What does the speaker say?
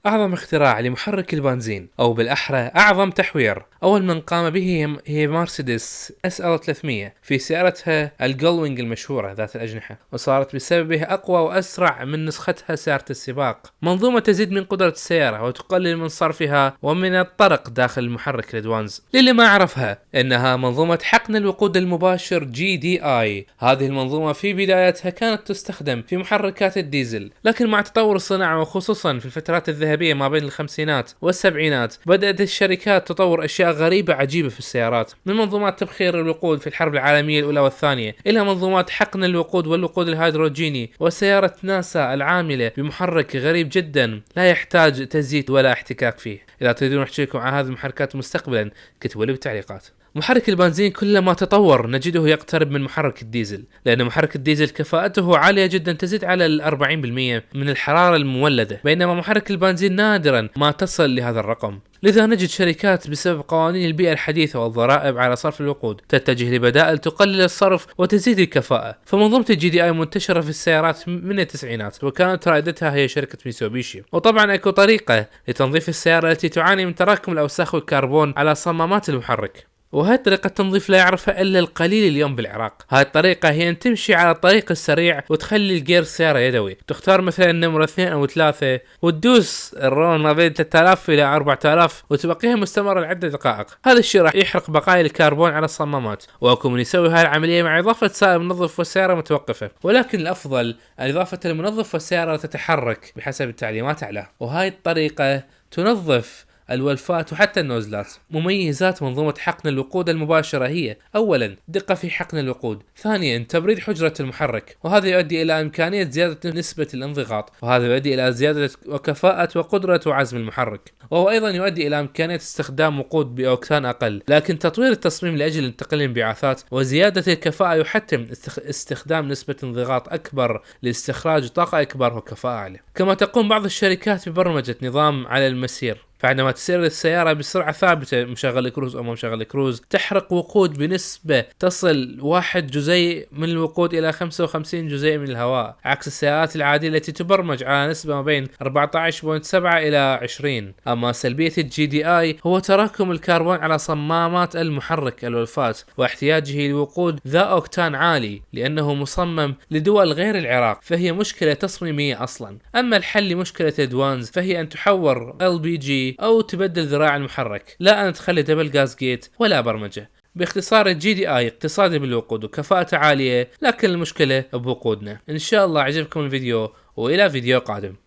أعظم اختراع لمحرك البنزين، أو بالأحرى أعظم تحوير، أول من قام به هي مرسيدس SL 300 في سيارتها الجولوينج المشهورة ذات الأجنحة، وصارت بسببه أقوى وأسرع من نسختها سيارة السباق. منظومة تزيد من قدرة السيارة وتقلل من صرفها ومن الطرق داخل المحرك الأدوانز. للي ما عرفها، إنها منظومة حقن الوقود المباشر GDI. هذه المنظومة في بدايتها كانت تستخدم في محركات الديزل، لكن مع تطور الصناعة وخصوصا في الفترات الذهبية ما بين الخمسينات والسبعينات بدأت الشركات تطور أشياء غريبة عجيبة في السيارات، من منظومات تبخير الوقود في الحرب العالمية الأولى والثانية إلى منظومات حقن الوقود والوقود الهيدروجيني، وسيارة ناسا العاملة بمحرك غريب جدا لا يحتاج تزييت ولا احتكاك فيه. إذا تريدون أحكي لكم عن هذه المحركات مستقبلا كتبوا لي بالتعليقات. محرك البنزين كلما تطور نجده يقترب من محرك الديزل، لأن محرك الديزل كفاءته عالية جدا تزيد على 40% من الحرارة المولدة، بينما محرك البنزين نادرا ما تصل لهذا الرقم. لذا نجد شركات بسبب قوانين البيئة الحديثة والضرائب على صرف الوقود تتجه لبدائل تقلل الصرف وتزيد الكفاءة. فمنظومة GDI منتشرة في السيارات من التسعينات، وكانت رائدتها هي شركة ميتسوبيشي. وطبعا اكو طريقة لتنظيف السيارة التي تعاني من تراكم الأوساخ والكربون على صمامات المحرك، وهي طريقة تنظيف لا يعرفها إلا القليل اليوم بالعراق. هاي الطريقة هي أن تمشي على الطريق السريع وتخلي الجير السيارة يدوي، تختار مثلا النمرة 2 أو 3 وتدوس الرون ما بين 3000 إلى 4000 وتبقيها مستمرة لعدة دقائق. هذا الشيء راح يحرق بقايا الكربون على الصمامات، وأكو من يسوي هاي العملية مع إضافة سائل منظف والسيارة متوقفة، ولكن الأفضل إضافة المنظف والسيارة تتحرك بحسب التعليمات عليه. وهاي الطريقة تنظف الولفات وحتى النوزلات. مميزات منظومة حقن الوقود المباشرة هي: أولا دقة في حقن الوقود، ثانيا تبريد حجرة المحرك، وهذا يؤدي إلى إمكانية زيادة نسبة الانضغاط، وهذا يؤدي إلى زيادة وكفاءة وقدرة وعزم المحرك، وهو أيضا يؤدي إلى إمكانية استخدام وقود بأوكتان أقل. لكن تطوير التصميم لأجل انتقال الانبعاثات وزيادة الكفاءة يحتم استخدام نسبة انضغاط أكبر لاستخراج طاقة أكبر وكفاءة أعلى. كما تقوم بعض الشركات ببرمجة نظام على المسير، فعندما تسير السيارة بسرعة ثابتة مشغل كروز أو مشغل كروز تحرق وقود بنسبة تصل 1 جزيء من الوقود إلى 55 جزيء من الهواء، عكس السيارات العادية التي تبرمج على نسبة ما بين 14.7 إلى 20. أما سلبية GDI هو تراكم الكربون على صمامات المحرك الولفات واحتياجه لوقود ذا أوكتان عالي، لأنه مصمم لدول غير العراق، فهي مشكلة تصميمية أصلا. أما الحل لمشكلة أدوانز فهي أن تحور LPG أو تبدل ذراع المحرك، لا أن تخلي دبل غاز جيت ولا برمجة. باختصار GDI اقتصادي بالوقود وكفاءته عالية، لكن المشكلة بوقودنا. إن شاء الله عجبكم الفيديو، وإلى فيديو قادم.